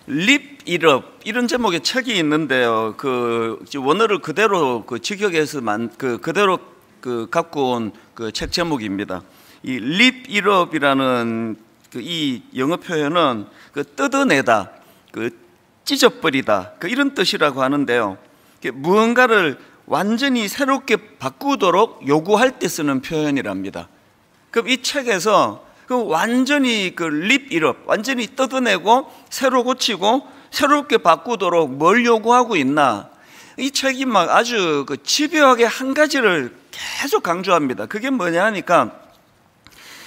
립 일업 이런 제목의 책이 있는데요. 그 원어를 그대로 직역해서 그대로 갖고 온 그 책 제목입니다. 이 립 일업이라는 이 영어 표현은 뜯어내다, 찢어버리다 이런 뜻이라고 하는데요. 무언가를 완전히 새롭게 바꾸도록 요구할 때 쓰는 표현이랍니다. 그럼 이 책에서 완전히 립 일업, 완전히 뜯어내고 새로 고치고 새롭게 바꾸도록 뭘 요구하고 있나? 이 책이 막 아주 집요하게 한 가지를 계속 강조합니다. 그게 뭐냐 하니까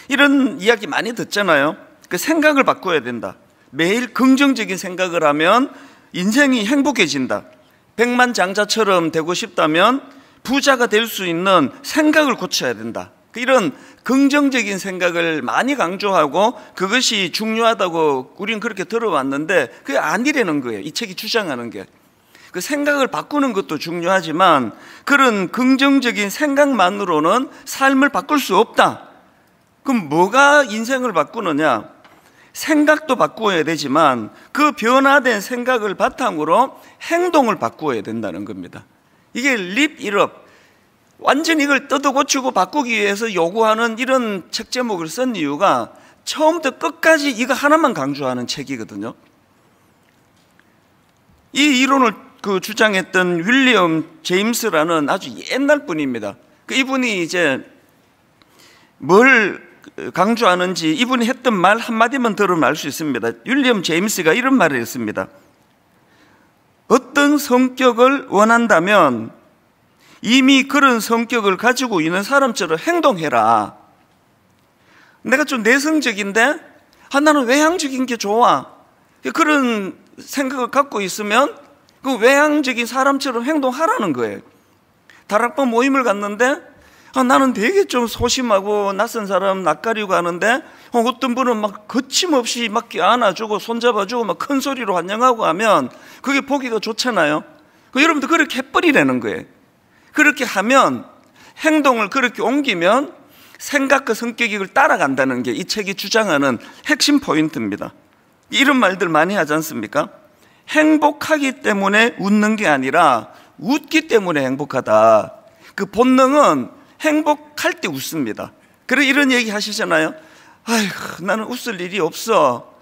이런 이야기 많이 듣잖아요. 생각을 바꿔야 된다. 매일 긍정적인 생각을 하면 인생이 행복해진다. 백만장자처럼 되고 싶다면 부자가 될 수 있는 생각을 고쳐야 된다. 이런 긍정적인 생각을 많이 강조하고 그것이 중요하다고 우린 그렇게 들어왔는데 그게 아니라는 거예요. 이 책이 주장하는 게. 그 생각을 바꾸는 것도 중요하지만 그런 긍정적인 생각만으로는 삶을 바꿀 수 없다. 그럼 뭐가 인생을 바꾸느냐? 생각도 바꾸어야 되지만 그 변화된 생각을 바탕으로 행동을 바꾸어야 된다는 겁니다. 이게 립 일업, 완전히 이걸 뜯어고치고 바꾸기 위해서 요구하는 이런 책 제목을 쓴 이유가 처음부터 끝까지 이거 하나만 강조하는 책이거든요. 이 이론을 주장했던 윌리엄 제임스라는 아주 옛날 분입니다. 이분이 이제 뭘 강조하는지 이분이 했던 말 한마디만 들으면 알 수 있습니다. 윌리엄 제임스가 이런 말을 했습니다. 어떤 성격을 원한다면 이미 그런 성격을 가지고 있는 사람처럼 행동해라. 내가 좀 내성적인데 나는 외향적인 게 좋아. 그런 생각을 갖고 있으면 그 외향적인 사람처럼 행동하라는 거예요. 다락방 모임을 갔는데 나는 되게 좀 소심하고 낯선 사람 낯가리고 하는데 어떤 분은 막 거침없이 막 안아주고 손잡아주고 막 큰 소리로 환영하고 하면 그게 보기가 좋잖아요. 여러분도 그렇게 해버리라는 거예요. 그렇게 하면 행동을 그렇게 옮기면 생각과 성격이 그걸 따라간다는 게 이 책이 주장하는 핵심 포인트입니다. 이런 말들 많이 하지 않습니까? 행복하기 때문에 웃는 게 아니라 웃기 때문에 행복하다. 그 본능은 행복할 때 웃습니다. 그래 이런 얘기 하시잖아요. 아이고 나는 웃을 일이 없어.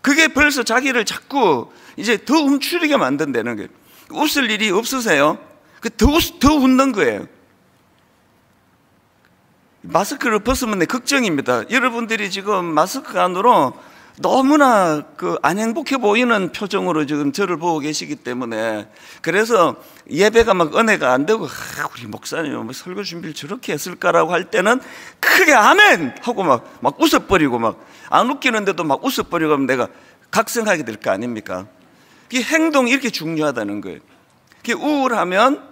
그게 벌써 자기를 자꾸 이제 더 움츠리게 만든다는 거예요. 웃을 일이 없으세요? 더 웃는 거예요. 마스크를 벗으면 걱정입니다. 여러분들이 지금 마스크 안으로 너무나 안 행복해 보이는 표정으로 지금 저를 보고 계시기 때문에 그래서 예배가 막 은혜가 안 되고 우리 목사님 설교 준비를 저렇게 했을까라고 할 때는 크게 아멘 하고 막 웃어버리고 막 안 웃기는데도 막 웃어버리고 하면 내가 각성하게 될 거 아닙니까? 이 행동이 이렇게 중요하다는 거예요. 우울하면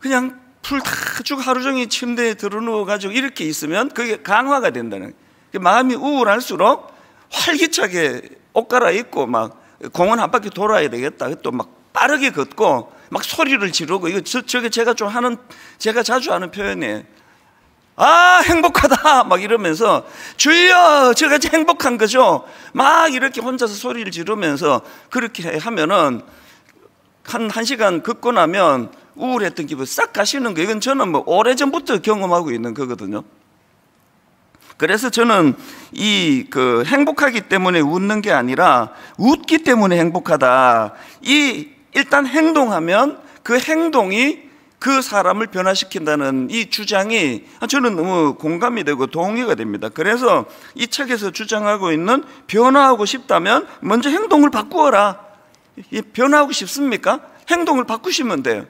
그냥 풀 다 주고 하루 종일 침대에 들어누워가지고 이렇게 있으면 그게 강화가 된다는 거예요. 마음이 우울할수록 활기차게 옷 갈아입고 막 공원 한 바퀴 돌아야 되겠다. 또 막 빠르게 걷고 막 소리를 지르고 저게 제가 자주 하는 표현이에요. 행복하다 막 이러면서 주여 제가 행복한 거죠. 막 이렇게 혼자서 소리를 지르면서 그렇게 하면은 한 시간 걷고 나면 우울했던 기분 싹 가시는 거예요. 이건 저는 오래전부터 경험하고 있는 거거든요. 그래서 저는 행복하기 때문에 웃는 게 아니라 웃기 때문에 행복하다. 일단 행동하면 그 행동이 그 사람을 변화시킨다는 이 주장이 저는 너무 공감이 되고 동의가 됩니다. 그래서 이 책에서 주장하고 있는 변화하고 싶다면 먼저 행동을 바꾸어라. 변화하고 싶습니까? 행동을 바꾸시면 돼요.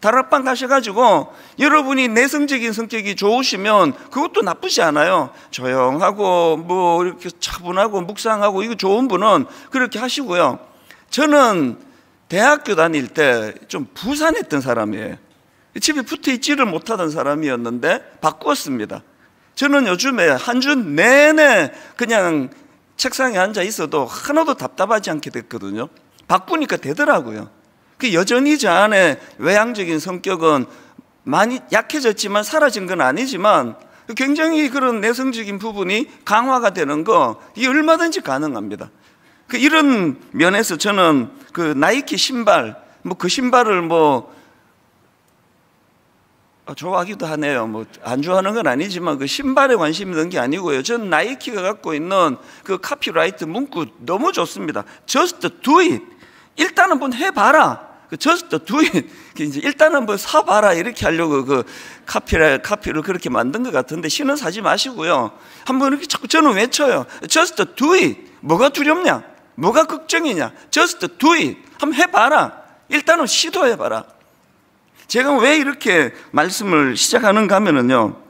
다락방 가셔가지고 여러분이 내성적인 성격이 좋으시면 그것도 나쁘지 않아요. 조용하고 이렇게 차분하고 묵상하고 이거 좋은 분은 그렇게 하시고요. 저는 대학교 다닐 때 좀 부산했던 사람이에요. 집에 붙어 있지를 못하던 사람이었는데 바꾸었습니다. 저는 요즘에 한 주 내내 그냥 책상에 앉아 있어도 하나도 답답하지 않게 됐거든요. 바꾸니까 되더라고요. 여전히 저 안에 외향적인 성격은 많이 약해졌지만 사라진 건 아니지만 굉장히 그런 내성적인 부분이 강화가 되는 거 이게 얼마든지 가능합니다. 이런 면에서 저는 그 나이키 신발, 그 신발을 좋아하기도 하네요. 안 좋아하는 건 아니지만 그 신발에 관심이 있는 게 아니고요. 저는 나이키가 갖고 있는 그 카피라이트 문구 너무 좋습니다. Just do it. 일단 한번 해봐라. Just do it. 이제 일단 한번 사봐라. 이렇게 하려고 그 카피를 그렇게 만든 것 같은데 신은 사지 마시고요. 한번 이렇게 자꾸 저는 외쳐요. Just do it. 뭐가 두렵냐? 뭐가 걱정이냐? Just do it. 한번 해봐라. 일단은 시도해봐라. 제가 왜 이렇게 말씀을 시작하는가 하면요,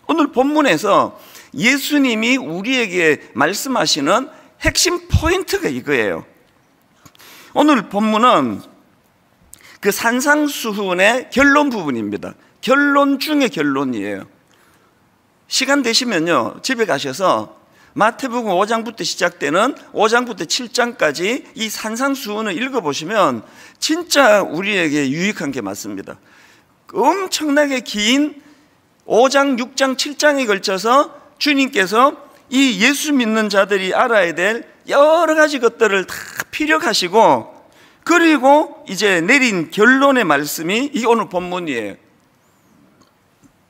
오늘 본문에서 예수님이 우리에게 말씀하시는 핵심 포인트가 이거예요. 오늘 본문은 그 산상수훈의 결론 부분입니다. 결론 중의 결론이에요. 시간 되시면요, 집에 가셔서 마태복음 5장부터 시작되는 5장부터 7장까지 이 산상수훈을 읽어보시면 진짜 우리에게 유익한 게 맞습니다. 엄청나게 긴 5장, 6장, 7장에 걸쳐서 주님께서 이 예수 믿는 자들이 알아야 될 여러 가지 것들을 다 피력하시고, 그리고 이제 내린 결론의 말씀이 이 오늘 본문이에요.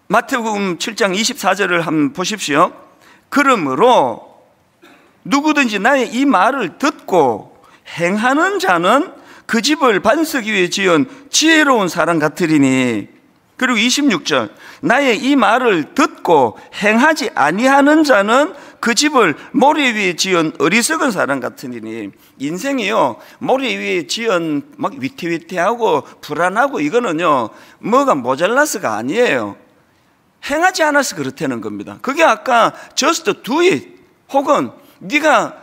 마태복음 7장 24절을 한번 보십시오. 그러므로 누구든지 나의 이 말을 듣고 행하는 자는 그 집을 반석 위에 지은 지혜로운 사람 같으리니. 그리고 26절, 나의 이 말을 듣고 행하지 아니하는 자는 그 집을 모래 위에 지은 어리석은 사람 같으니. 인생이요, 모래 위에 지은 막 위태위태하고 불안하고 이거는요, 뭐가 모자라서가 아니에요. 행하지 않아서 그렇다는 겁니다. 그게 아까 just do it, 혹은 네가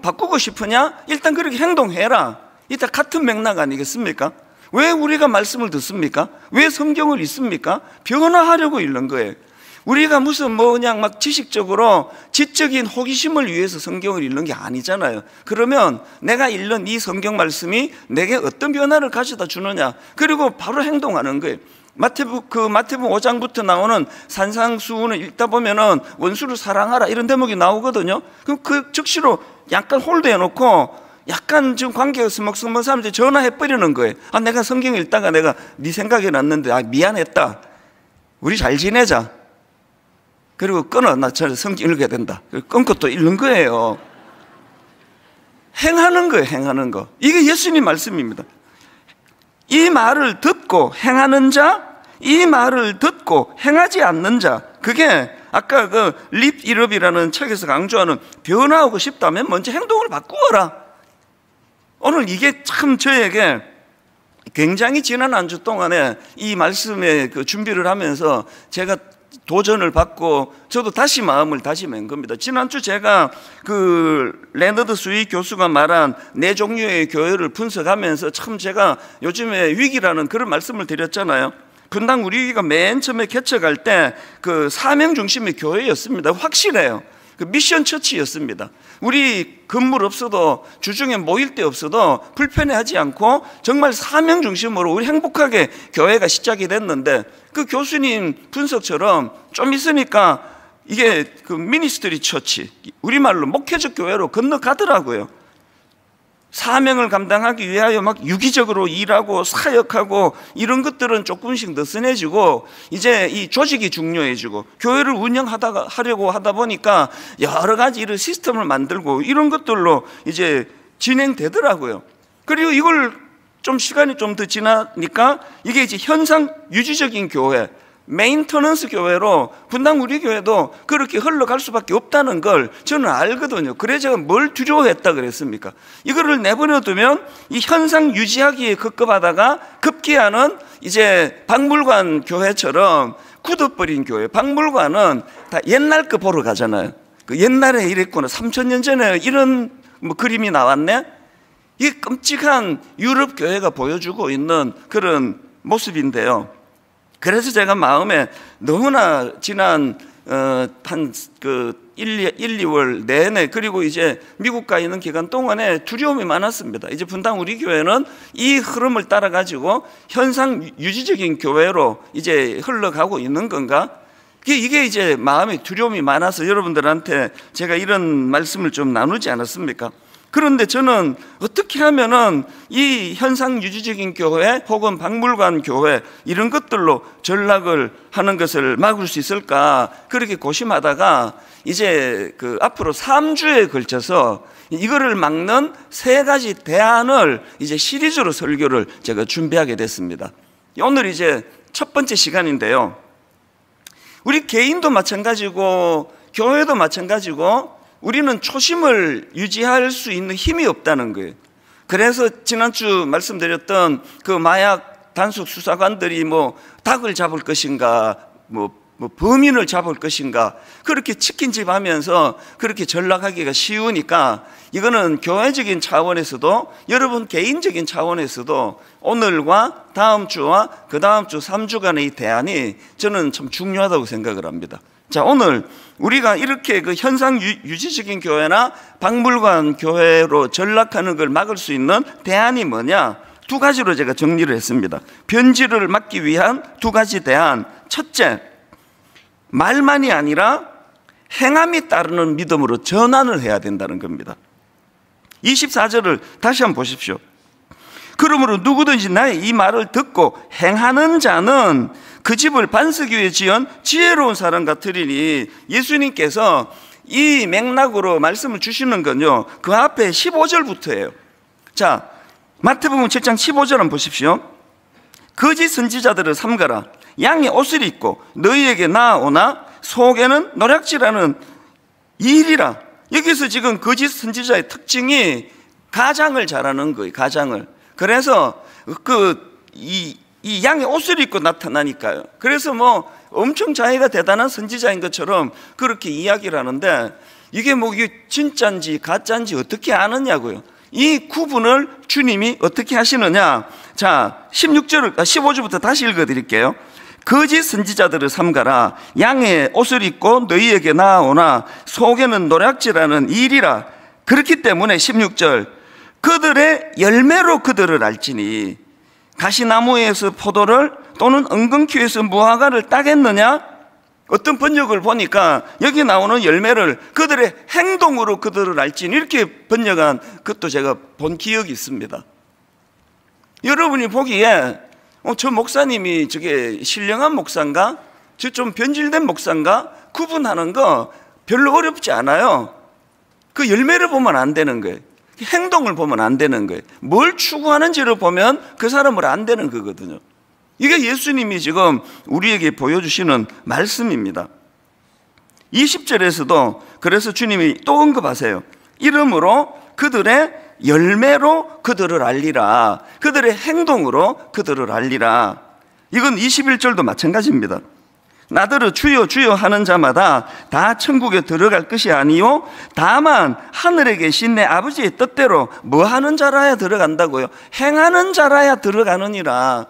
바꾸고 싶으냐? 일단 그렇게 행동해라. 이따 같은 맥락 아니겠습니까? 왜 우리가 말씀을 듣습니까? 왜 성경을 읽습니까? 변화하려고 읽는 거예요. 우리가 무슨 그냥 막 지식적으로 지적인 호기심을 위해서 성경을 읽는 게 아니잖아요. 그러면 내가 읽는 이 성경 말씀이 내게 어떤 변화를 가져다 주느냐, 그리고 바로 행동하는 거예요. 마태복음 5장부터 나오는 산상수훈을 읽다 보면은 원수를 사랑하라 이런 대목이 나오거든요. 그럼 그 즉시로 약간 홀드해 놓고 약간 지금 관계가 서먹서먹한 사람들이 전화해 버리는 거예요. 내가 성경 읽다가 내가 네 생각이 났는데 미안했다. 우리 잘 지내자. 그리고 끊어. 나 저 성경 읽어야 된다. 끊고 또 읽는 거예요. 행하는 거예요. 행하는 거. 이게 예수님 말씀입니다. 이 말을 듣고 행하는 자, 이 말을 듣고 행하지 않는 자, 그게 아까 그 립 일업이라는 책에서 강조하는 변화하고 싶다면 먼저 행동을 바꾸어라. 오늘 이게 참 저에게 굉장히 지난 한 주 동안에 이 말씀에 그 준비를 하면서 제가 도전을 받고 저도 다시 마음을 다짐한 겁니다. 지난주 제가 그 레너드 스윗 교수가 말한 네 종류의 교회를 분석하면서 참 제가 요즘에 위기라는 그런 말씀을 드렸잖아요. 분당 우리 교회가 맨 처음에 개척할 때 그 사명 중심의 교회였습니다. 확실해요. 그 미션 처치였습니다. 우리 건물 없어도 주중에 모일 때 없어도 불편해하지 않고 정말 사명 중심으로 우리 행복하게 교회가 시작이 됐는데, 그 교수님 분석처럼 좀 있으니까 이게 그 미니스트리 처치, 우리말로 목회적 교회로 건너가더라고요. 사명을 감당하기 위하여 막 유기적으로 일하고 사역하고 이런 것들은 조금씩 느슨해지고 이제 이 조직이 중요해지고 교회를 하려고 하다 보니까 여러 가지 이런 시스템을 만들고 이런 것들로 이제 진행되더라고요. 그리고 이걸 좀 시간이 좀 더 지나니까 이게 이제 현상 유지적인 교회, 메인터넌스 교회로 분당 우리 교회도 그렇게 흘러갈 수밖에 없다는 걸 저는 알거든요. 그래 제가 뭘 두려워했다 그랬습니까? 이거를 내버려두면 이 현상 유지하기에 급급하다가 급기야는 이제 박물관 교회처럼 굳어버린 교회. 박물관은 다 옛날 거 보러 가잖아요. 그 옛날에 이랬구나, 3000년 전에 이런 그림이 나왔네. 이 끔찍한 유럽 교회가 보여주고 있는 그런 모습인데요. 그래서 제가 마음에 너무나 지난 한 1, 2월 내내, 그리고 이제 미국 가 있는 기간 동안에 두려움이 많았습니다. 이제 분당 우리 교회는 이 흐름을 따라 가지고 현상 유지적인 교회로 이제 흘러가고 있는 건가? 이게 이제 마음에 두려움이 많아서 여러분들한테 제가 이런 말씀을 좀 나누지 않았습니까? 그런데 저는 어떻게 하면은 이 현상 유지적인 교회 혹은 박물관 교회 이런 것들로 전락을 하는 것을 막을 수 있을까 그렇게 고심하다가 이제 그 앞으로 3주에 걸쳐서 이거를 막는 3가지 대안을 이제 시리즈로 설교를 제가 준비하게 됐습니다. 오늘 이제 첫 번째 시간인데요. 우리 개인도 마찬가지고 교회도 마찬가지고 우리는 초심을 유지할 수 있는 힘이 없다는 거예요. 그래서 지난주 말씀드렸던 그 마약 단속 수사관들이 뭐 닭을 잡을 것인가 뭐 범인을 잡을 것인가 그렇게 치킨집 하면서 그렇게 전락하기가 쉬우니까 이거는 교회적인 차원에서도 여러분 개인적인 차원에서도 오늘과 다음 주와 그 다음 주 3주간의 이 대안이 저는 참 중요하다고 생각을 합니다. 자, 오늘 우리가 이렇게 그 현상 유지적인 교회나 박물관 교회로 전락하는 걸 막을 수 있는 대안이 뭐냐? 2가지로 제가 정리를 했습니다. 변질을 막기 위한 2가지 대안. 첫째, 말만이 아니라 행함이 따르는 믿음으로 전환을 해야 된다는 겁니다. 24절을 다시 한번 보십시오. 그러므로 누구든지 나의 이 말을 듣고 행하는 자는 그 집을 반석 위에 지은 지혜로운 사람 같으리니, 예수님께서 이 맥락으로 말씀을 주시는 건요, 그 앞에 15절부터예요. 자, 마태복음 7장 15절 한번 보십시오. 거짓 선지자들을 삼가라. 양의 옷을 입고 너희에게 나아오나 속에는 노략질하는 일이라. 여기서 지금 거짓 선지자의 특징이 가장을 잘하는 거예요. 가장을. 그래서 이 양의 옷을 입고 나타나니까요. 그래서 뭐 엄청 자기가 대단한 선지자인 것처럼 그렇게 이야기를 하는데, 이게 뭐 이게 진짜인지 가짜인지 어떻게 아느냐고요. 이 구분을 주님이 어떻게 하시느냐. 자, 15절부터 다시 읽어드릴게요. 거짓 선지자들을 삼가라. 양의 옷을 입고 너희에게 나아오나 속에는 노략질하는 일이라. 그렇기 때문에 16절, 그들의 열매로 그들을 알지니 가시나무에서 포도를 또는 은근키에서 무화과를 따겠느냐? 어떤 번역을 보니까 여기 나오는 열매를 그들의 행동으로 그들을 알지니 이렇게 번역한 것도 제가 본 기억이 있습니다. 여러분이 보기에 저 목사님이 저게 신령한 목사인가? 저 좀 변질된 목사인가? 구분하는 거 별로 어렵지 않아요. 그 열매를 보면 안 되는 거예요. 행동을 보면 안 되는 거예요. 뭘 추구하는지를 보면 그 사람을 안 되는 거거든요. 이게 예수님이 지금 우리에게 보여주시는 말씀입니다. 20절에서도 그래서 주님이 또 언급하세요. 이러므로 그들의 열매로 그들을 알리라. 그들의 행동으로 그들을 알리라. 이건 21절도 마찬가지입니다. 나더러 주여 주여 하는 자마다 다 천국에 들어갈 것이 아니요 다만 하늘에 계신 내 아버지의 뜻대로 뭐 하는 자라야 들어간다고요? 행하는 자라야 들어가느니라.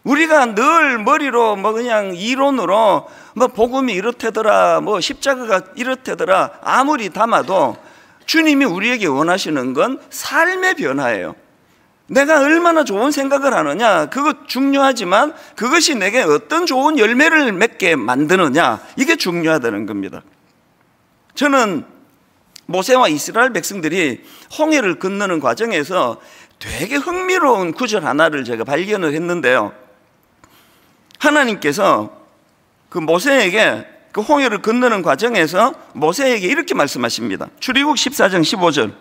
우리가 늘 머리로 뭐 그냥 이론으로 뭐 복음이 이렇다더라, 뭐 십자가가 이렇다더라 아무리 담아도 주님이 우리에게 원하시는 건 삶의 변화예요. 내가 얼마나 좋은 생각을 하느냐, 그것 중요하지만 그것이 내게 어떤 좋은 열매를 맺게 만드느냐, 이게 중요하다는 겁니다. 저는 모세와 이스라엘 백성들이 홍해를 건너는 과정에서 되게 흥미로운 구절 하나를 제가 발견을 했는데요. 하나님께서 그 모세에게 그 홍해를 건너는 과정에서 모세에게 이렇게 말씀하십니다. 출애굽 14장 15절.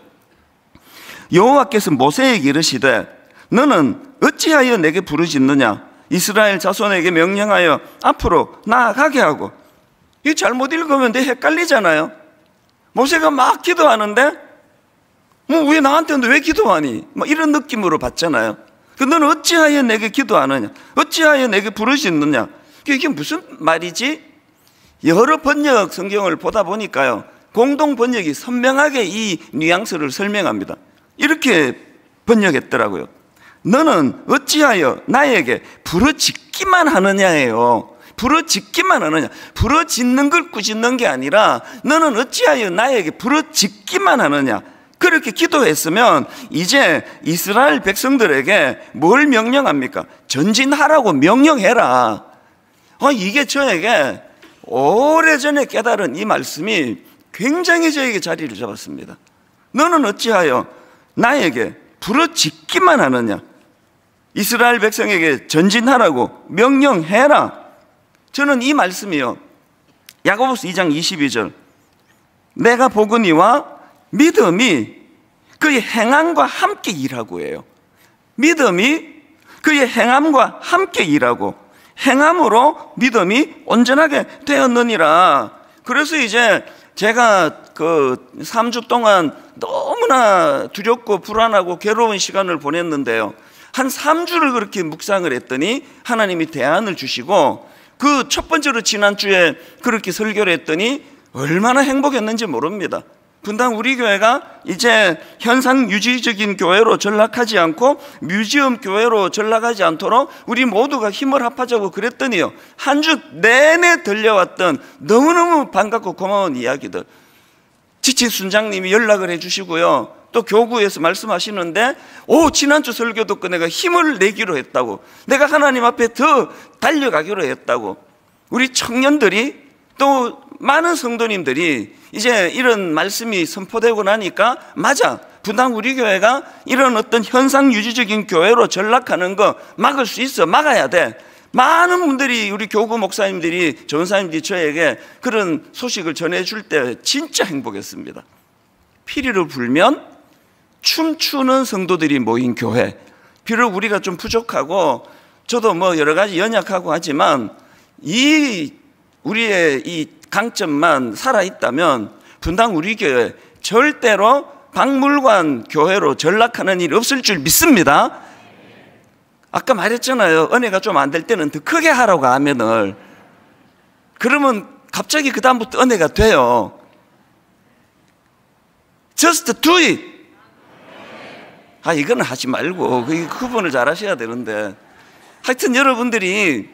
여호와께서 모세에게 이르시되 너는 어찌하여 내게 부르짖느냐? 이스라엘 자손에게 명령하여 앞으로 나아가게 하고. 이거 잘못 읽으면 되게 헷갈리잖아요. 모세가 막 기도하는데 뭐 왜 나한테는 왜 기도하니? 뭐 이런 느낌으로 받잖아요. 너는 어찌하여 내게 기도하느냐? 어찌하여 내게 부르짖느냐? 이게 무슨 말이지? 여러 번역 성경을 보다 보니까요, 공동 번역이 선명하게 이 뉘앙스를 설명합니다. 이렇게 번역했더라고요. 너는 어찌하여 나에게 부르짖기만 하느냐예요. 부르짖기만 하느냐. 부르짖는 걸 꾸짖는 게 아니라 너는 어찌하여 나에게 부르짖기만 하느냐. 그렇게 기도했으면 이제 이스라엘 백성들에게 뭘 명령합니까? 전진하라고 명령해라. 이게 저에게 오래전에 깨달은 이 말씀이 굉장히 저에게 자리를 잡았습니다. 너는 어찌하여 나에게 부르짖기만 하느냐? 이스라엘 백성에게 전진하라고 명령해라. 저는 이 말씀이요, 야고보서 2장 22절, 내가 보거니와 믿음이 그의 행함과 함께 일하고 해요. 믿음이 그의 행함과 함께 일하고 행함으로 믿음이 온전하게 되었느니라. 그래서 이제 제가 그 3주 동안 너무나 두렵고 불안하고 괴로운 시간을 보냈는데요, 한 3주를 그렇게 묵상을 했더니 하나님이 대안을 주시고, 그 첫 번째로 지난주에 그렇게 설교를 했더니 얼마나 행복했는지 모릅니다. 분당 우리 교회가 이제 현상 유지적인 교회로 전락하지 않고 뮤지엄 교회로 전락하지 않도록 우리 모두가 힘을 합하자고 그랬더니요, 한 주 내내 들려왔던 너무너무 반갑고 고마운 이야기들, 지친 순장님이 연락을 해주시고요, 또 교구에서 말씀하시는데, 지난주 설교 듣고 내가 힘을 내기로 했다고, 내가 하나님 앞에 더 달려가기로 했다고, 우리 청년들이 또 많은 성도님들이 이제 이런 말씀이 선포되고 나니까, 맞아, 분당 우리 교회가 이런 어떤 현상 유지적인 교회로 전락하는 거 막을 수 있어, 막아야 돼. 많은 분들이, 우리 교구 목사님들이, 전사님들이 저에게 그런 소식을 전해줄 때 진짜 행복했습니다. 피리를 불면 춤추는 성도들이 모인 교회. 비록 우리가 좀 부족하고 저도 뭐 여러 가지 연약하고 하지만 우리의 이 강점만 살아있다면 분당 우리 교회 절대로 박물관 교회로 전락하는 일이 없을 줄 믿습니다. 아까 말했잖아요, 은혜가 좀 안 될 때는 더 크게 하라고, 아멘을. 그러면 갑자기 그 다음부터 은혜가 돼요. Just do it. 이거는 하지 말고 그 구분을 잘 하셔야 되는데, 하여튼 여러분들이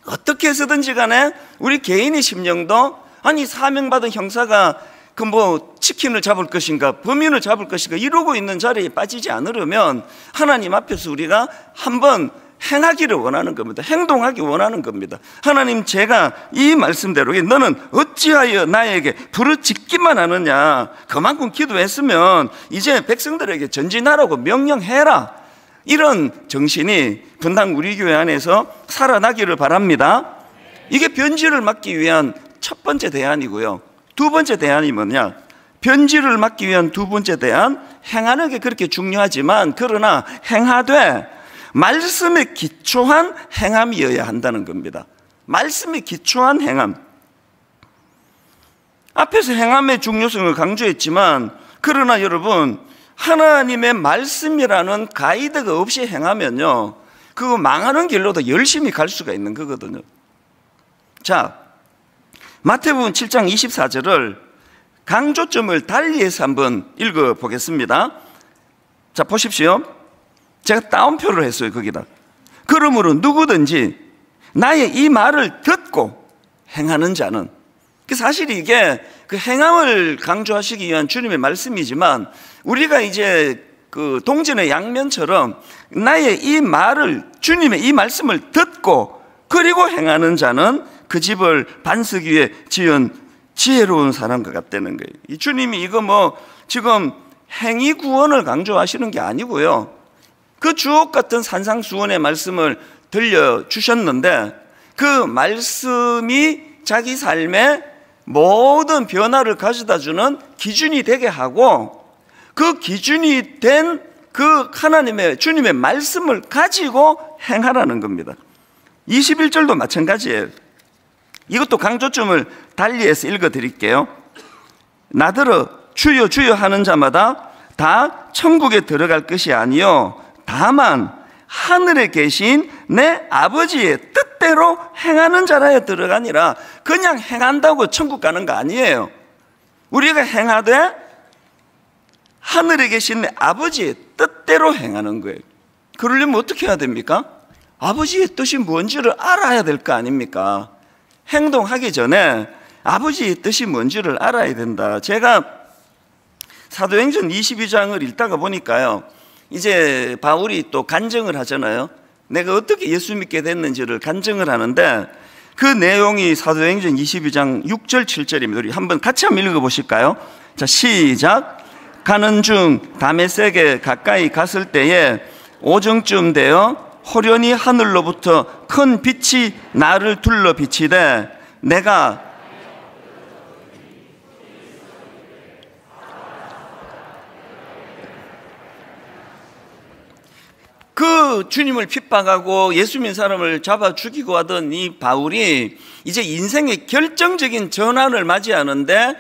어떻게 해서든지 간에 우리 개인의 심령도, 아니 사명받은 형사가 그 뭐 치킨을 잡을 것인가 범인을 잡을 것인가 이러고 있는 자리에 빠지지 않으려면 하나님 앞에서 우리가 한번 행하기를 원하는 겁니다. 행동하기 원하는 겁니다. 하나님, 제가 이 말씀대로 너는 어찌하여 나에게 부르짖기만 하느냐, 그만큼 기도했으면 이제 백성들에게 전진하라고 명령해라. 이런 정신이 분당 우리 교회 안에서 살아나기를 바랍니다. 이게 변질을 막기 위한 첫 번째 대안이고요. 두 번째 대안이 뭐냐? 변질을 막기 위한 두 번째 대안, 행하는 게 그렇게 중요하지만 그러나 행하되 말씀에 기초한 행함이어야 한다는 겁니다. 말씀에 기초한 행함. 앞에서 행함의 중요성을 강조했지만, 그러나 여러분, 하나님의 말씀이라는 가이드가 없이 행하면요, 그거 망하는 길로도 열심히 갈 수가 있는 거거든요. 자, 마태복음 7장 24절을 강조점을 달리해서 한번 읽어보겠습니다. 자, 보십시오. 제가 따옴표를 했어요, 거기다. 그러므로 누구든지 나의 이 말을 듣고 행하는 자는, 사실 이게 그 행함을 강조하시기 위한 주님의 말씀이지만, 우리가 이제 그 동전의 양면처럼 나의 이 말을, 주님의 이 말씀을 듣고 그리고 행하는 자는 그 집을 반석 위에 지은 지혜로운 사람과 같다는 거예요. 이 주님이 이거 뭐 지금 행위 구원을 강조하시는 게 아니고요, 그 주옥 같은 산상수훈의 말씀을 들려주셨는데, 그 말씀이 자기 삶에 모든 변화를 가져다주는 기준이 되게 하고, 그 기준이 된 그 하나님의, 주님의 말씀을 가지고 행하라는 겁니다. 21절도 마찬가지예요. 이것도 강조점을 달리해서 읽어드릴게요. 나더러 주여 주여 하는 자마다 다 천국에 들어갈 것이 아니요 다만 하늘에 계신 내 아버지의 뜻대로 행하는 자라야 들어가니라. 그냥 행한다고 천국 가는 거 아니에요. 우리가 행하되 하늘에 계신 내 아버지의 뜻대로 행하는 거예요. 그러려면 어떻게 해야 됩니까? 아버지의 뜻이 뭔지를 알아야 될 거 아닙니까? 행동하기 전에 아버지의 뜻이 뭔지를 알아야 된다. 제가 사도행전 22장을 읽다가 보니까요, 이제 바울이 또 간증을 하잖아요. 내가 어떻게 예수 믿게 됐는지를 간증을 하는데, 그 내용이 사도행전 22장 6절 7절입니다. 우리 한번 같이 한번 읽어보실까요? 자, 시작. 가는 중 다메섹에 가까이 갔을 때에 오정쯤 되어 호련히 하늘로부터 큰 빛이 나를 둘러 비치되 내가 그 주님을 핍박하고 예수 믿는 사람을 잡아 죽이고 하던 이 바울이 이제 인생의 결정적인 전환을 맞이하는데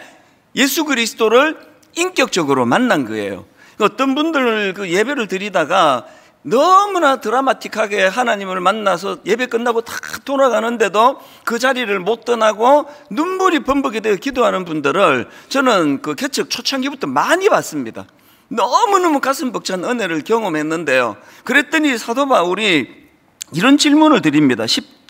예수 그리스도를 인격적으로 만난 거예요. 어떤 분들 그 예배를 드리다가 너무나 드라마틱하게 하나님을 만나서 예배 끝나고 다 돌아가는데도 그 자리를 못 떠나고 눈물이 범벅이 되어 기도하는 분들을 저는 그 개척 초창기부터 많이 봤습니다. 너무너무 가슴 벅찬 은혜를 경험했는데요. 그랬더니 사도 바울이 이런 질문을 드립니다.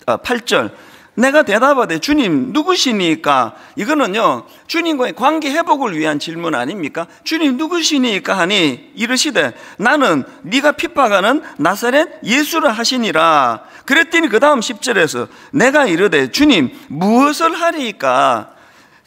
8절. 내가 대답하되 주님 누구시니까? 이거는요 주님과의 관계 회복을 위한 질문 아닙니까? 주님 누구시니까 하니 이르시되 나는 네가 핍박하는 나사렛 예수라 하시니라. 그랬더니 그 다음 10절에서 내가 이르되 주님 무엇을 하리이까?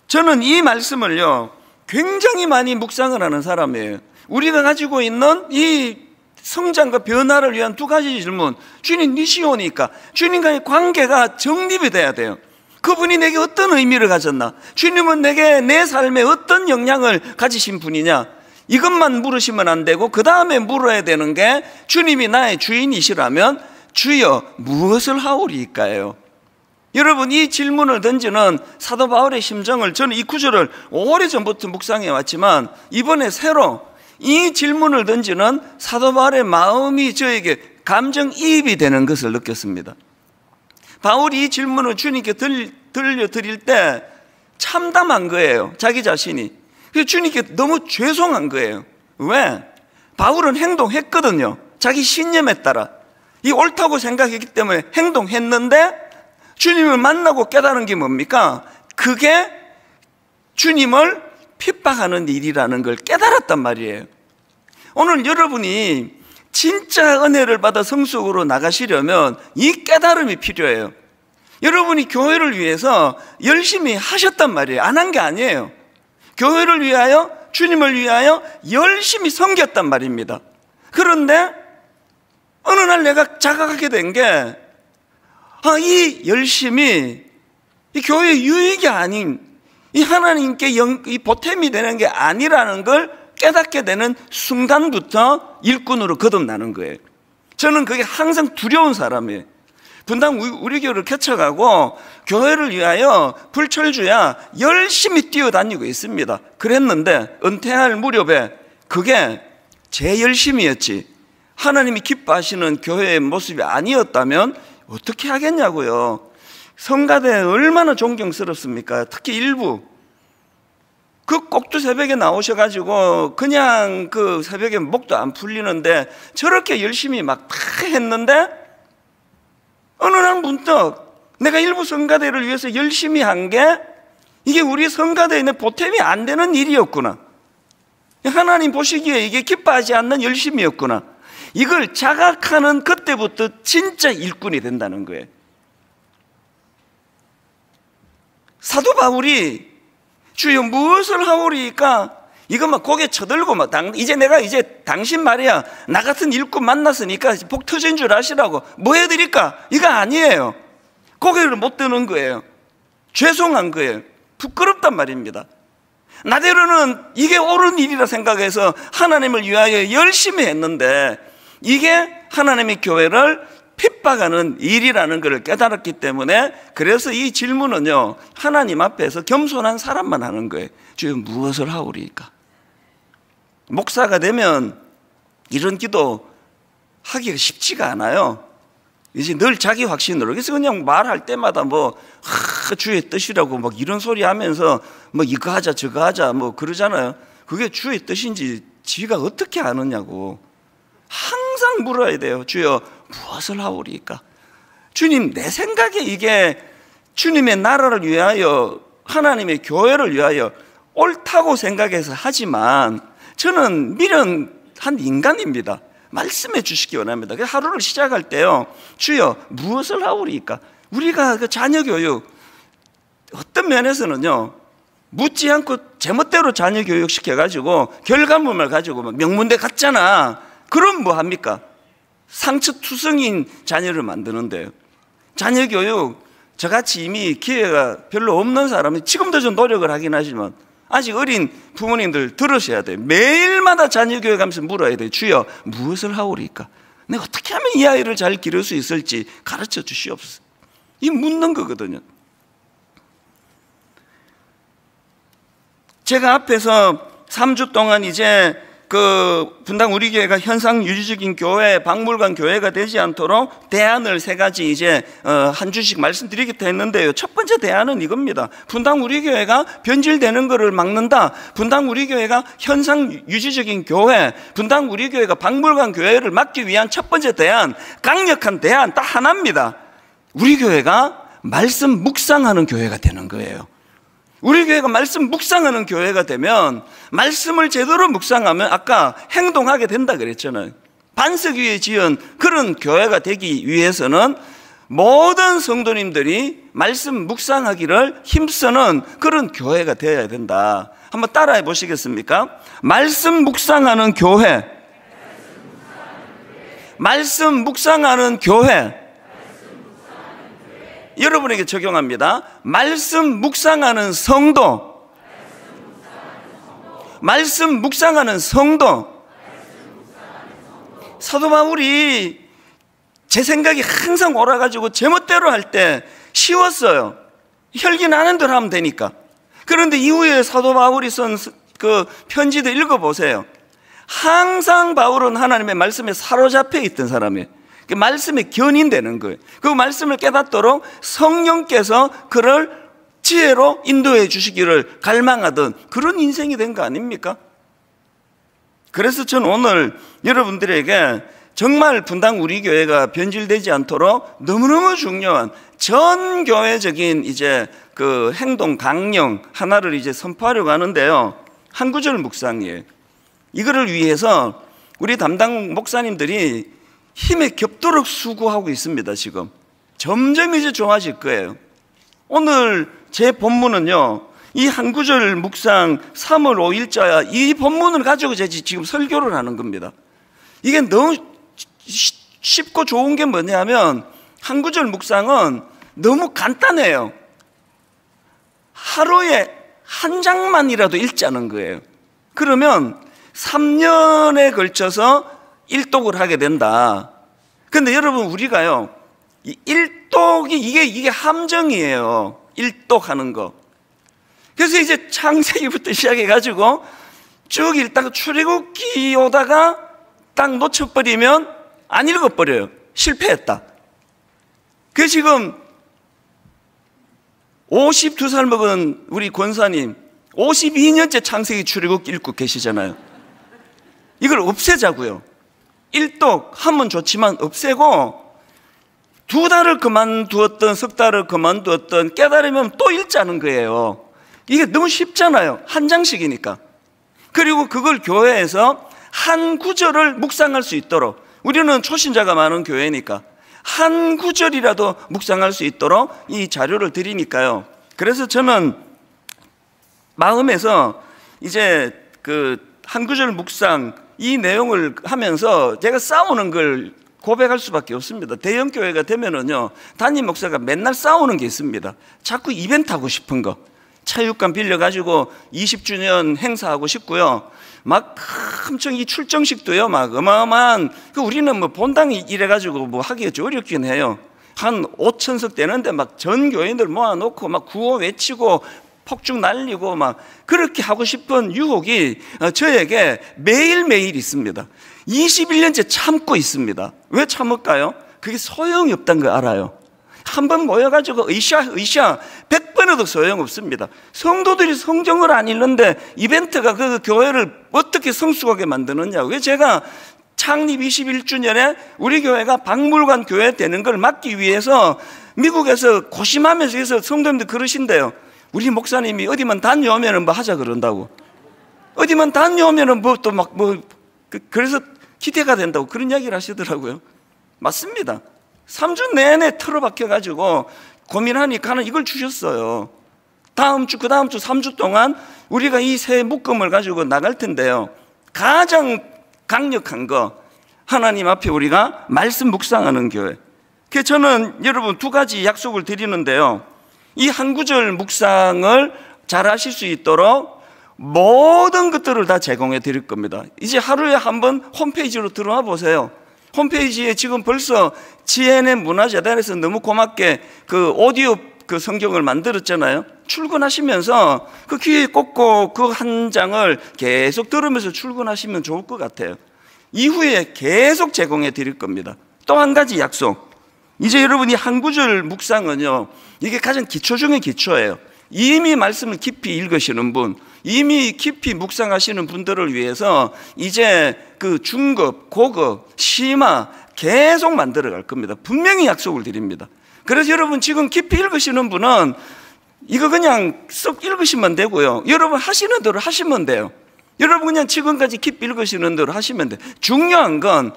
저는 이 말씀을요 굉장히 많이 묵상을 하는 사람이에요. 우리가 가지고 있는 이 성장과 변화를 위한 두 가지 질문. 주님 니시오니까 주님과의 관계가 정립이 돼야 돼요. 그분이 내게 어떤 의미를 가졌나? 주님은 내게 내 삶에 어떤 영향을 가지신 분이냐? 이것만 물으시면 안 되고 그 다음에 물어야 되는 게 주님이 나의 주인이시라면 주여 무엇을 하오리이까요? 여러분 이 질문을 던지는 사도 바울의 심정을 저는 이 구절을 오래전부터 묵상해 왔지만 이번에 새로 이 질문을 던지는 사도 바울의 마음이 저에게 감정이입이 되는 것을 느꼈습니다. 바울이 이 질문을 주님께 들려드릴 때 참담한 거예요. 자기 자신이. 그래서 주님께 너무 죄송한 거예요. 왜? 바울은 행동했거든요. 자기 신념에 따라 이 옳다고 생각했기 때문에 행동했는데 주님을 만나고 깨달은 게 뭡니까? 그게 주님을 핍박하는 일이라는 걸 깨달았단 말이에요. 오늘 여러분이 진짜 은혜를 받아 성숙으로 나가시려면 이 깨달음이 필요해요. 여러분이 교회를 위해서 열심히 하셨단 말이에요. 안 한 게 아니에요. 교회를 위하여 주님을 위하여 열심히 섬겼단 말입니다. 그런데 어느 날 내가 자각하게 된 게 이 열심이 이 교회의 유익이 아닌 이 하나님께 이 보탬이 되는 게 아니라는 걸 깨닫게 되는 순간부터 일꾼으로 거듭나는 거예요. 저는 그게 항상 두려운 사람이에요. 분당 우리 교회를 개척하고 교회를 위하여 불철주야 열심히 뛰어다니고 있습니다. 그랬는데 은퇴할 무렵에 그게 제 열심이었지 하나님이 기뻐하시는 교회의 모습이 아니었다면 어떻게 하겠냐고요. 성가대 얼마나 존경스럽습니까? 특히 일부 그 꼭두 새벽에 나오셔가지고 그냥 그 새벽에 목도 안 풀리는데 저렇게 열심히 막 다 했는데 어느 날 문득 내가 일부 성가대를 위해서 열심히 한 게 이게 우리 성가대에 있는 보탬이 안 되는 일이었구나. 하나님 보시기에 이게 기뻐하지 않는 열심이었구나. 이걸 자각하는 그때부터 진짜 일꾼이 된다는 거예요. 사도 바울이 주여 무엇을 하오리까? 이거 막 고개 쳐들고 막 이제 내가 당신 말이야 나 같은 일꾼 만났으니까 복 터진 줄 아시라고 뭐 해드릴까? 이거 아니에요. 고개를 못 드는 거예요. 죄송한 거예요. 부끄럽단 말입니다. 나대로는 이게 옳은 일이라 생각해서 하나님을 위하여 열심히 했는데 이게 하나님의 교회를 핍박하는 일이라는 것을 깨달았기 때문에 그래서 이 질문은요 하나님 앞에서 겸손한 사람만 하는 거예요. 주여 무엇을 하오리까? 목사가 되면 이런 기도 하기가 쉽지가 않아요. 이제 늘 자기 확신으로 그래서 그냥 말할 때마다 주의 뜻이라고 막 이런 소리 하면서 이거 하자 저거 하자 그러잖아요. 그게 주의 뜻인지 지가 어떻게 아느냐고 항상 물어야 돼요. 주여 무엇을 하오리까? 주님 내 생각에 이게 주님의 나라를 위하여 하나님의 교회를 위하여 옳다고 생각해서 하지만 저는 미련한 인간입니다. 말씀해 주시기 원합니다. 하루를 시작할 때요 주여 무엇을 하오리까? 우리가 그 자녀 교육 어떤 면에서는요 묻지 않고 제멋대로 자녀 교육시켜가지고 결과물만 가지고 막 명문대 갔잖아. 그럼 뭐 합니까? 상처투성인 자녀를 만드는데요. 자녀 교육, 저같이 이미 기회가 별로 없는 사람은 지금도 좀 노력을 하긴 하지만 아직 어린 부모님들 들으셔야 돼요. 매일마다 자녀 교육하면서 물어야 돼요. 주여, 무엇을 하오리까? 내가 어떻게 하면 이 아이를 잘 기를 수 있을지 가르쳐 주시옵소서. 이 묻는 거거든요. 제가 앞에서 3주 동안 이제 분당 우리 교회가 현상 유지적인 교회, 박물관 교회가 되지 않도록 대안을 3가지 이제 한 주씩 말씀드리겠다 했는데요. 첫 번째 대안은 이겁니다. 분당 우리 교회가 변질되는 것을 막는다. 분당 우리 교회가 현상 유지적인 교회, 분당 우리 교회가 박물관 교회를 막기 위한 첫 번째 대안, 강력한 대안 딱 하나입니다. 우리 교회가 말씀 묵상하는 교회가 되는 거예요. 우리 교회가 말씀 묵상하는 교회가 되면 말씀을 제대로 묵상하면 아까 행동하게 된다 그랬잖아요. 반석 위에 지은 그런 교회가 되기 위해서는 모든 성도님들이 말씀 묵상하기를 힘쓰는 그런 교회가 되어야 된다. 한번 따라해 보시겠습니까? 말씀 묵상하는 교회, 말씀 묵상하는 교회. 여러분에게 적용합니다. 말씀 묵상하는 성도, 말씀 묵상하는 성도. 사도 바울이 제 생각이 항상 옳아가지고 제멋대로 할 때 쉬웠어요. 혈기 나는 대로 하면 되니까. 그런데 이후에 사도 바울이 쓴 그 편지도 읽어보세요. 항상 바울은 하나님의 말씀에 사로잡혀 있던 사람이에요. 그 말씀에 견인되는 거예요. 그 말씀을 깨닫도록 성령께서 그를 지혜로 인도해 주시기를 갈망하던 그런 인생이 된 거 아닙니까? 그래서 저는 오늘 여러분들에게 정말 분당 우리 교회가 변질되지 않도록 너무너무 중요한 전 교회적인 이제 그 행동 강령 하나를 이제 선포하려고 하는데요. 한 구절 묵상이에요. 이거를 위해서 우리 담당 목사님들이 힘에 겹도록 수고하고 있습니다. 지금 점점 이제 좋아질 거예요. 오늘 제 본문은요, 이 한 구절 묵상 3월 5일자야 이 본문을 가지고 제가 지금 설교를 하는 겁니다. 이게 너무 쉽고 좋은 게 뭐냐면 한 구절 묵상은 너무 간단해요. 하루에 한 장만이라도 읽자는 거예요. 그러면 3년에 걸쳐서 일독을 하게 된다. 근데 여러분, 우리가요, 이 일독이 이게 함정이에요. 일독하는 거. 그래서 이제 창세기부터 시작해가지고 쭉 읽다가 출애굽기 오다가 딱 놓쳐버리면 안 읽어버려요. 실패했다. 그 지금 52살 먹은 우리 권사님 52년째 창세기 출애굽기 읽고 계시잖아요. 이걸 없애자고요. 일독 하면 좋지만 없애고 2달을 그만두었던 석 달을 그만두었던 깨달으면 또 읽자는 거예요. 이게 너무 쉽잖아요. 한 장씩이니까. 그리고 그걸 교회에서 한 구절을 묵상할 수 있도록, 우리는 초신자가 많은 교회니까 한 구절이라도 묵상할 수 있도록 이 자료를 드리니까요. 그래서 저는 마음에서 이제 그 한 구절 묵상 이 내용을 하면서 제가 싸우는 걸 고백할 수밖에 없습니다. 대형 교회가 되면은요, 담임 목사가 맨날 싸우는 게 있습니다. 자꾸 이벤트 하고 싶은 거, 차육관 빌려가지고 20주년 행사하고 싶고요. 막 엄청 이 출정식도요, 막 어마어마한, 우리는 뭐 본당이 이래가지고 뭐 하기가 좀 어렵긴 해요. 한 5천석 되는데 막 전 교인들 모아놓고 막 구호 외치고 폭죽 날리고 막 그렇게 하고 싶은 유혹이 저에게 매일매일 있습니다. 21년째 참고 있습니다. 왜 참을까요? 그게 소용이 없다는 걸 알아요. 한 번 모여가지고 으쌰 100번에도 소용없습니다. 성도들이 성경을 안 읽는데 이벤트가 그 교회를 어떻게 성숙하게 만드느냐. 왜 제가 창립 21주년에 우리 교회가 박물관 교회 되는 걸 막기 위해서 미국에서 고심하면서 해서 성도님들 그러신대요. 우리 목사님이 어디만 다녀오면 뭐 하자 그런다고. 어디만 다녀오면 뭐 또 막 그래서 기대가 된다고 그런 이야기를 하시더라고요. 맞습니다. 3주 내내 틀어박혀가지고 고민하니까 이걸 주셨어요. 다음 주, 그 다음 주 3주 동안 우리가 이 새 묶음을 가지고 나갈 텐데요, 가장 강력한 거, 하나님 앞에 우리가 말씀 묵상하는 교회. 그래서 저는 여러분 두 가지 약속을 드리는데요, 이 한 구절 묵상을 잘 하실 수 있도록 모든 것들을 다 제공해 드릴 겁니다. 이제 하루에 한 번 홈페이지로 들어와 보세요. 홈페이지에 지금 벌써 GNM 문화재단에서 너무 고맙게 그 오디오 그 성경을 만들었잖아요. 출근하시면서 그 귀에 꽂고 그 한 장을 계속 들으면서 출근하시면 좋을 것 같아요. 이후에 계속 제공해 드릴 겁니다. 또 한 가지 약속. 이제 여러분이 한 구절 묵상은요, 이게 가장 기초 중에 기초예요. 이미 말씀을 깊이 읽으시는 분, 이미 깊이 묵상하시는 분들을 위해서 이제 그 중급, 고급, 심화 계속 만들어 갈 겁니다. 분명히 약속을 드립니다. 그래서 여러분 지금 깊이 읽으시는 분은 이거 그냥 쏙 읽으시면 되고요, 여러분 하시는 대로 하시면 돼요. 여러분 그냥 지금까지 깊이 읽으시는 대로 하시면 돼요. 중요한 건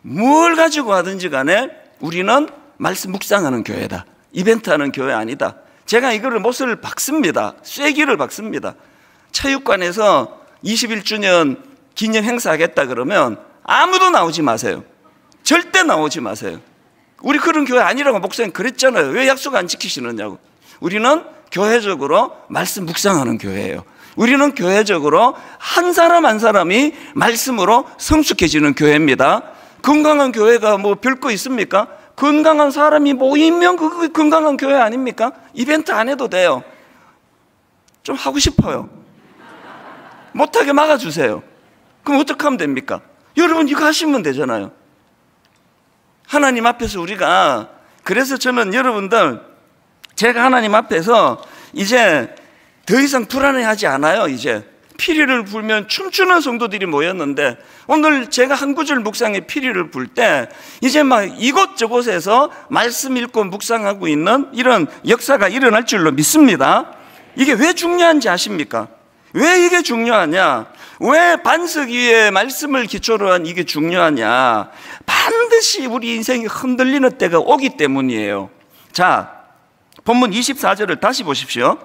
뭘 가지고 하든지 간에 우리는 말씀 묵상하는 교회다, 이벤트하는 교회 아니다. 제가 이거를 못을 박습니다. 쐐기를 박습니다. 체육관에서 21주년 기념 행사하겠다 그러면 아무도 나오지 마세요. 절대 나오지 마세요. 우리 그런 교회 아니라고 목사님 그랬잖아요. 왜 약속 안 지키시느냐고. 우리는 교회적으로 말씀 묵상하는 교회예요. 우리는 교회적으로 한 사람 한 사람이 말씀으로 성숙해지는 교회입니다. 건강한 교회가 뭐 별거 있습니까? 건강한 사람이 모이면 그게 건강한 교회 아닙니까? 이벤트 안 해도 돼요. 좀 하고 싶어요. 못하게 막아주세요. 그럼 어떻게 하면 됩니까? 여러분 이거 하시면 되잖아요. 하나님 앞에서 우리가, 그래서 저는 여러분들, 제가 하나님 앞에서 이제 더 이상 불안해하지 않아요. 이제 피리를 불면 춤추는 성도들이 모였는데, 오늘 제가 한 구절 묵상에 피리를 불 때 이제 막 이곳저곳에서 말씀 읽고 묵상하고 있는 이런 역사가 일어날 줄로 믿습니다. 이게 왜 중요한지 아십니까? 왜 이게 중요하냐? 왜 반석 위에 말씀을 기초로 한 이게 중요하냐? 반드시 우리 인생이 흔들리는 때가 오기 때문이에요. 자, 본문 24절을 다시 보십시오.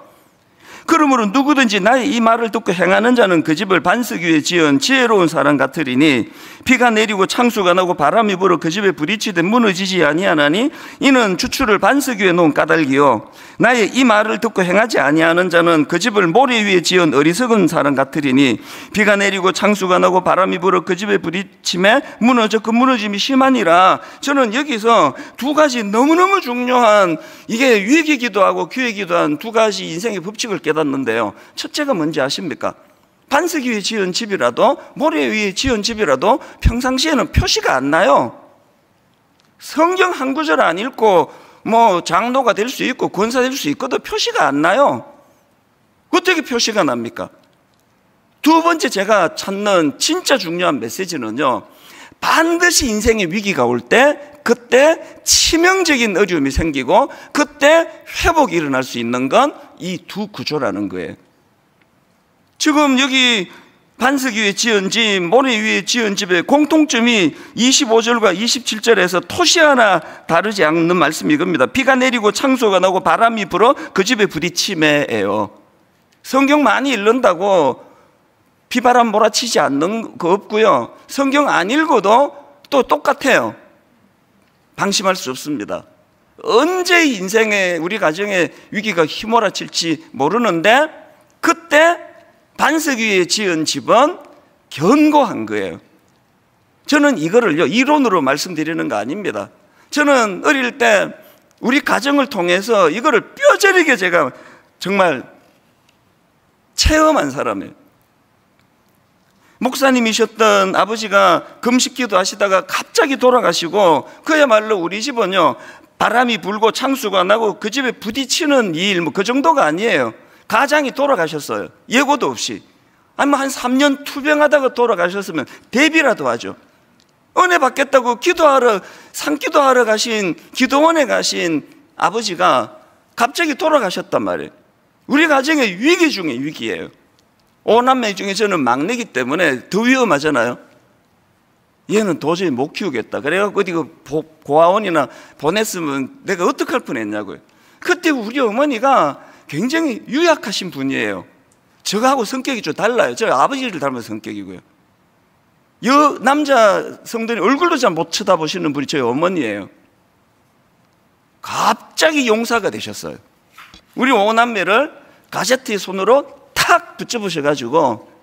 그러므로 누구든지 나의 이 말을 듣고 행하는 자는 그 집을 반석 위에 지은 지혜로운 사람 같으리니 비가 내리고 창수가 나고 바람이 불어 그 집에 부딪히되 무너지지 아니하나니 이는 주추를 반석 위에 놓은 까닭이요 나의 이 말을 듣고 행하지 아니하는 자는 그 집을 모래 위에 지은 어리석은 사람 같으리니 비가 내리고 창수가 나고 바람이 불어 그 집에 부딪힘에 무너져 그 무너짐이 심하니라. 저는 여기서 두 가지 너무너무 중요한, 이게 위기기도 하고 기회기도 한 두 가지 인생의 법칙을 깨닫는데요, 첫째가 뭔지 아십니까? 반석 위에 지은 집이라도 모래 위에 지은 집이라도 평상시에는 표시가 안 나요. 성경 한 구절 안 읽고 뭐 장로가 될 수 있고 권사 될 수 있고도 표시가 안 나요. 어떻게 표시가 납니까? 두 번째 제가 찾는 진짜 중요한 메시지는요, 반드시 인생의 위기가 올 때 그때 치명적인 어려움이 생기고 그때 회복이 일어날 수 있는 건 이 두 구조라는 거예요. 지금 여기 반석 위에 지은 집, 모래 위에 지은 집의 공통점이 25절과 27절에서 토시 하나 다르지 않는 말씀이 이겁니다. 비가 내리고 창수가 나고 바람이 불어 그 집에 부딪히매예요. 성경 많이 읽는다고 비바람 몰아치지 않는 거 없고요, 성경 안 읽어도 또 똑같아요. 방심할 수 없습니다. 언제 인생에 우리 가정에 위기가 휘몰아칠지 모르는데 그때 반석 위에 지은 집은 견고한 거예요. 저는 이거를요 이론으로 말씀드리는 거 아닙니다. 저는 어릴 때 우리 가정을 통해서 이거를 뼈저리게 제가 정말 체험한 사람이에요. 목사님이셨던 아버지가 금식기도 하시다가 갑자기 돌아가시고, 그야말로 우리 집은요 바람이 불고 창수가 나고 그 집에 부딪히는 일 뭐 그 정도가 아니에요. 가장이 돌아가셨어요. 예고도 없이. 아니 뭐 한 3년 투병하다가 돌아가셨으면 대비라도 하죠. 은혜 받겠다고 기도하러 산기도하러 가신, 기도원에 가신 아버지가 갑자기 돌아가셨단 말이에요. 우리 가정의 위기 중에 위기예요. 5남매 중에 저는 막내기 때문에 더 위험하잖아요. 얘는 도저히 못 키우겠다. 그래갖고 어디 고아원이나 보냈으면 내가 어떡할 뻔했냐고요. 그때 우리 어머니가 굉장히 유약하신 분이에요. 저하고 성격이 좀 달라요. 저 아버지를 닮은 성격이고요. 남자 성도님 얼굴도 잘 못 쳐다보시는 분이 저희 어머니예요. 갑자기 용사가 되셨어요. 우리 오남매를 가제트의 손으로 탁 붙여보셔가지고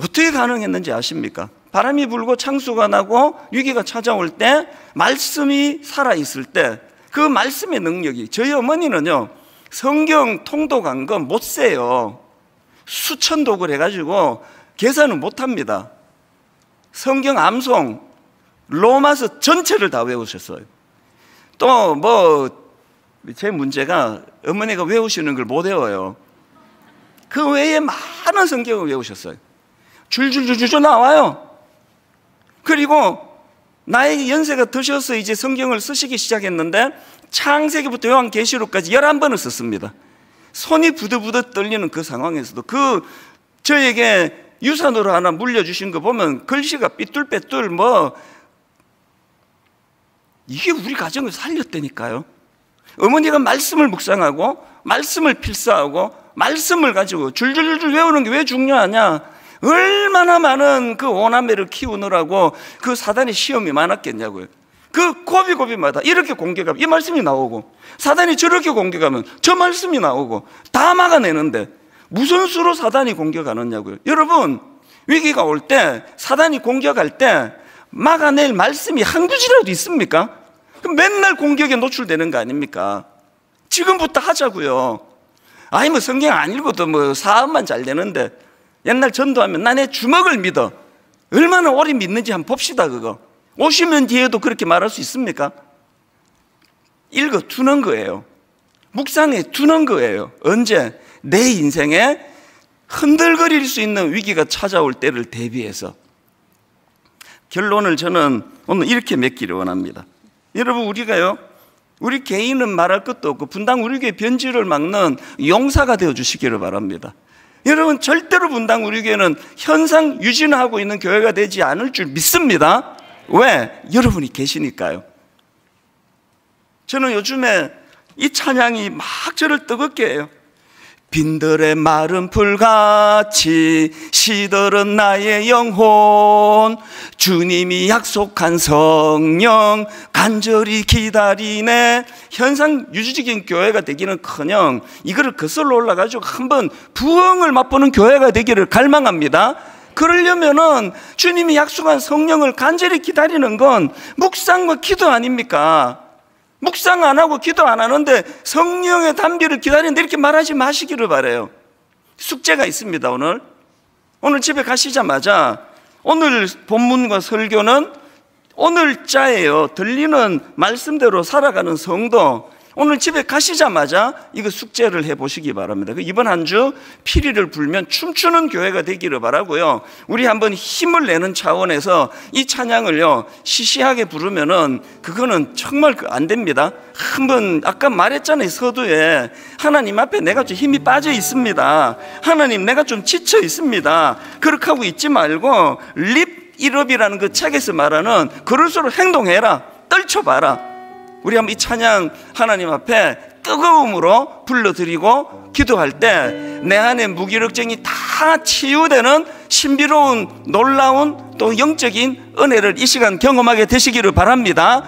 어떻게 가능했는지 아십니까? 바람이 불고 창수가 나고 위기가 찾아올 때, 말씀이 살아있을 때 그 말씀의 능력이, 저희 어머니는요 성경 통독한 거 못 세요. 수천 독을 해가지고 계산은 못합니다. 성경 암송 로마서 전체를 다 외우셨어요. 또 뭐 제 문제가 어머니가 외우시는 걸 못 외워요. 그 외에 많은 성경을 외우셨어요. 줄줄줄줄 나와요. 그리고 나에게 연세가 드셔서 이제 성경을 쓰시기 시작했는데 창세기부터 요한계시록까지 11번을 썼습니다. 손이 부들부들 떨리는 그 상황에서도 저에게 유산으로 하나 물려주신 거 보면 글씨가 삐뚤빼뚤 이게 우리 가정을 살렸다니까요. 어머니가 말씀을 묵상하고 말씀을 필사하고 말씀을 가지고 줄줄줄 외우는 게 왜 중요하냐? 얼마나 많은 그 오남매를 키우느라고 그 사단의 시험이 많았겠냐고요. 그 고비고비마다 이렇게 공격하면 이 말씀이 나오고, 사단이 저렇게 공격하면 저 말씀이 나오고, 다 막아내는데 무슨 수로 사단이 공격하느냐고요. 여러분, 위기가 올 때, 사단이 공격할 때 막아낼 말씀이 한 구절이라도 있습니까? 그럼 맨날 공격에 노출되는 거 아닙니까? 지금부터 하자고요. 아니 뭐 성경 안 읽어도 뭐 사업만 잘 되는데, 옛날 전도하면 나 내 주먹을 믿어. 얼마나 오래 믿는지 한번 봅시다. 그거 50년 뒤에도 그렇게 말할 수 있습니까? 읽어 두는 거예요. 묵상해 두는 거예요. 언제? 내 인생에 흔들거릴 수 있는 위기가 찾아올 때를 대비해서. 결론을 저는 오늘 이렇게 맺기를 원합니다. 여러분, 우리 개인은 말할 것도 없고 분당 우리 교회 변질을 막는 용사가 되어 주시기를 바랍니다. 여러분, 절대로 분당 우리 교회는 현상 유지하고 있는 교회가 되지 않을 줄 믿습니다. 왜? 여러분이 계시니까요. 저는 요즘에 이 찬양이 막 저를 뜨겁게 해요. 빈들의 마른 풀같이 시들은 나의 영혼, 주님이 약속한 성령 간절히 기다리네. 현상 유지적인 교회가 되기는커녕 이거를 거슬러 올라가지고 한번 부흥을 맛보는 교회가 되기를 갈망합니다. 그러려면은 주님이 약속한 성령을 간절히 기다리는 건 묵상과 기도 아닙니까? 묵상 안 하고 기도 안 하는데 성령의 담비를 기다리는데 이렇게 말하지 마시기를 바라요. 숙제가 있습니다. 오늘 집에 가시자마자 오늘 본문과 설교는 오늘자예요. 들리는 말씀대로 살아가는 성도, 오늘 집에 가시자마자 이거 숙제를 해보시기 바랍니다. 이번 한 주 피리를 불면 춤추는 교회가 되기를 바라고요. 우리 한번 힘을 내는 차원에서 이 찬양을요 시시하게 부르면은 그거는 정말 안 됩니다. 한번 아까 말했잖아요. 서두에 하나님 앞에 내가 좀 힘이 빠져 있습니다. 하나님 내가 좀 지쳐 있습니다. 그렇게 하고 있지 말고 립 일업이라는 그 책에서 말하는 그럴수록 행동해라. 떨쳐봐라. 우리 한번 이 찬양 하나님 앞에 뜨거움으로 불러드리고 기도할 때 내 안에 무기력증이 다 치유되는 신비로운 놀라운 또 영적인 은혜를 이 시간 경험하게 되시기를 바랍니다.